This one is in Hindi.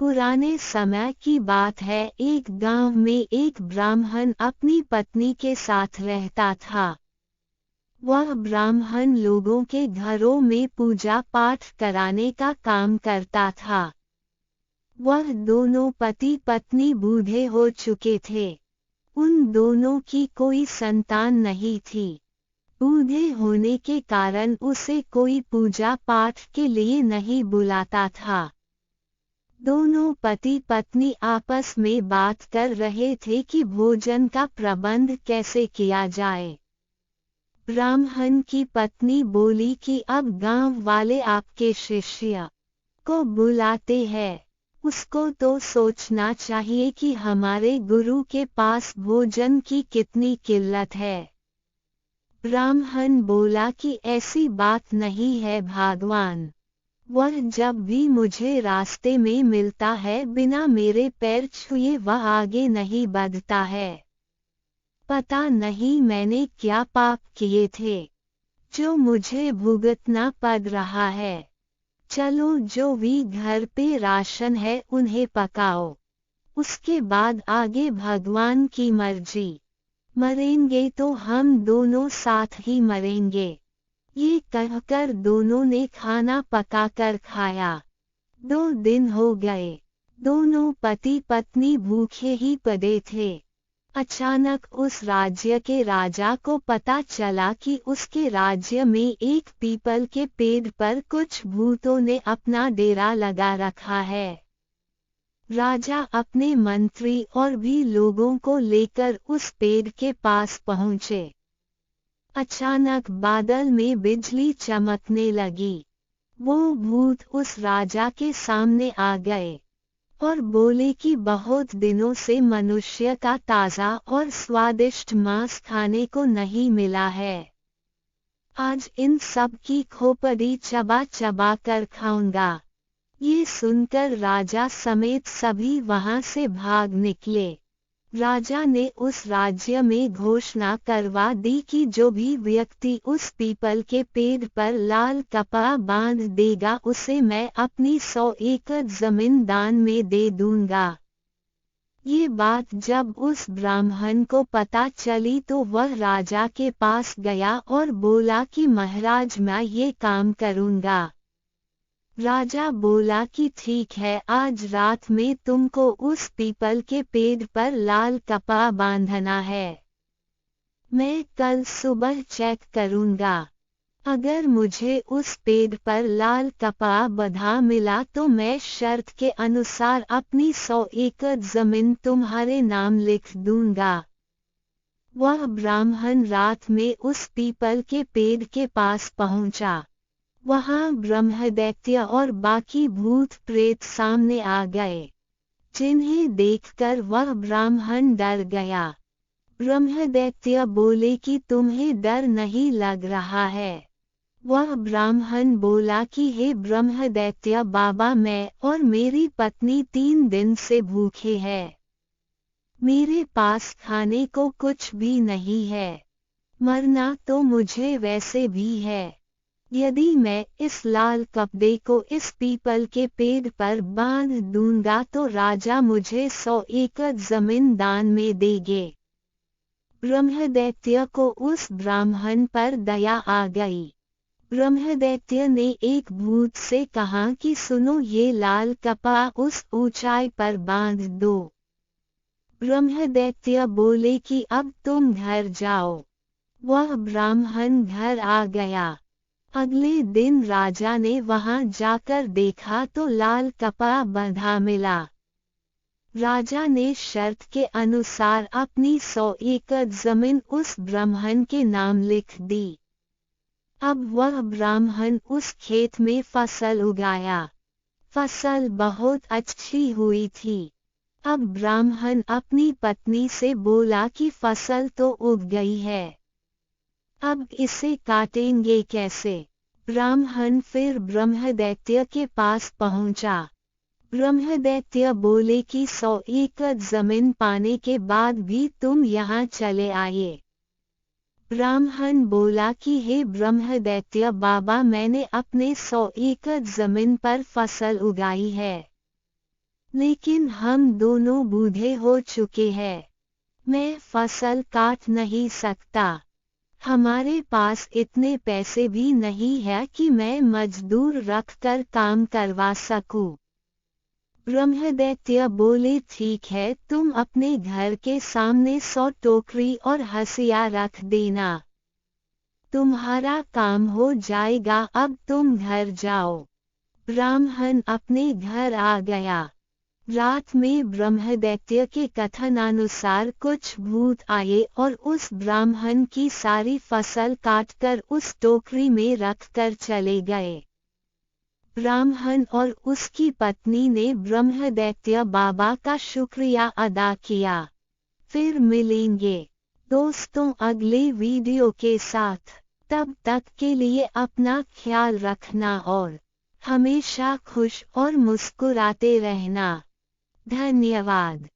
पुराने समय की बात है। एक गांव में एक ब्राह्मण अपनी पत्नी के साथ रहता था। वह ब्राह्मण लोगों के घरों में पूजा पाठ कराने का काम करता था। वह दोनों पति पत्नी बूढ़े हो चुके थे। उन दोनों की कोई संतान नहीं थी। बूढ़े होने के कारण उसे कोई पूजा पाठ के लिए नहीं बुलाता था। दोनों पति पत्नी आपस में बात कर रहे थे कि भोजन का प्रबंध कैसे किया जाए। ब्राह्मण की पत्नी बोली कि अब गांव वाले आपके शिष्य को बुलाते हैं। उसको तो सोचना चाहिए कि हमारे गुरु के पास भोजन की कितनी किल्लत है। ब्राह्मण बोला कि ऐसी बात नहीं है भगवान। वह जब भी मुझे रास्ते में मिलता है बिना मेरे पैर छुए वह आगे नहीं बढ़ता है। पता नहीं मैंने क्या पाप किए थे जो मुझे भुगतना पड़ रहा है। चलो जो भी घर पे राशन है उन्हें पकाओ। उसके बाद आगे भगवान की मर्जी। मरेंगे तो हम दोनों साथ ही मरेंगे। ये कहकर दोनों ने खाना पकाकर खाया। 2 दिन हो गए। दोनों पति पत्नी भूखे ही पड़े थे। अचानक उस राज्य के राजा को पता चला कि उसके राज्य में एक पीपल के पेड़ पर कुछ भूतों ने अपना डेरा लगा रखा है। राजा अपने मंत्री और भी लोगों को लेकर उस पेड़ के पास पहुँचे। अचानक बादल में बिजली चमकने लगी। वो भूत उस राजा के सामने आ गए और बोले कि बहुत दिनों से मनुष्य का ताज़ा और स्वादिष्ट मांस खाने को नहीं मिला है। आज इन सब की खोपड़ी चबा चबा कर खाऊंगा। ये सुनकर राजा समेत सभी वहां से भाग निकले। राजा ने उस राज्य में घोषणा करवा दी कि जो भी व्यक्ति उस पीपल के पेड़ पर लाल कपड़ा बांध देगा उसे मैं अपनी 100 एकड़ जमीन दान में दे दूंगा। ये बात जब उस ब्राह्मण को पता चली तो वह राजा के पास गया और बोला कि महाराज मैं ये काम करूंगा। राजा बोला कि ठीक है, आज रात में तुमको उस पीपल के पेड़ पर लाल कपड़ा बांधना है। मैं कल सुबह चेक करूंगा। अगर मुझे उस पेड़ पर लाल कपड़ा बंधा मिला तो मैं शर्त के अनुसार अपनी 100 एकड़ जमीन तुम्हारे नाम लिख दूंगा। वह ब्राह्मण रात में उस पीपल के पेड़ के पास पहुंचा। वहां ब्रह्मदैत्य और बाकी भूत प्रेत सामने आ गए, जिन्हें देखकर वह ब्राह्मण डर गया। ब्रह्मदैत्य बोले कि तुम्हें डर नहीं लग रहा है। वह ब्राह्मण बोला कि हे ब्रह्मदैत्य बाबा, मैं और मेरी पत्नी 3 दिन से भूखे हैं। मेरे पास खाने को कुछ भी नहीं है। मरना तो मुझे वैसे भी है। यदि मैं इस लाल कपड़े को इस पीपल के पेड़ पर बांध दूंगा तो राजा मुझे 100 एकड़ जमीन दान में देंगे। ब्रह्मदैत्य को उस ब्राह्मण पर दया आ गई। ब्रह्मदैत्य ने एक भूत से कहा कि सुनो, ये लाल कपड़ा उस ऊंचाई पर बांध दो। ब्रह्मदैत्य बोले कि अब तुम घर जाओ। वह ब्राह्मण घर आ गया। अगले दिन राजा ने वहां जाकर देखा तो लाल कपड़ा बंधा मिला। राजा ने शर्त के अनुसार अपनी 100 एकड़ जमीन उस ब्राह्मण के नाम लिख दी। अब वह ब्राह्मण उस खेत में फसल उगाया। फसल बहुत अच्छी हुई थी। अब ब्राह्मण अपनी पत्नी से बोला कि फसल तो उग गई है, अब इसे काटेंगे कैसे। ब्राह्मण फिर ब्रह्मदैत्य के पास पहुंचा। ब्रह्मदैत्य बोले कि 100 एकड़ जमीन पाने के बाद भी तुम यहाँ चले आए। ब्राह्मण बोला कि हे ब्रह्मदैत्य बाबा, मैंने अपने 100 एकड़ जमीन पर फसल उगाई है। लेकिन हम दोनों बूढ़े हो चुके हैं। मैं फसल काट नहीं सकता। हमारे पास इतने पैसे भी नहीं है कि मैं मजदूर रखकर काम करवा सकूं। ब्रह्मदैत्य बोले, ठीक है, तुम अपने घर के सामने 100 टोकरी और हंसिया रख देना। तुम्हारा काम हो जाएगा, अब तुम घर जाओ। ब्राह्मण अपने घर आ गया। रात में ब्रह्मदैत्य के कथनानुसार कुछ भूत आए और उस ब्राह्मण की सारी फसल काटकर उस टोकरी में रखकर चले गए। ब्राह्मण और उसकी पत्नी ने ब्रह्मदैत्य बाबा का शुक्रिया अदा किया। फिर मिलेंगे दोस्तों अगले वीडियो के साथ। तब तक के लिए अपना ख्याल रखना और हमेशा खुश और मुस्कुराते रहना। धन्यवाद।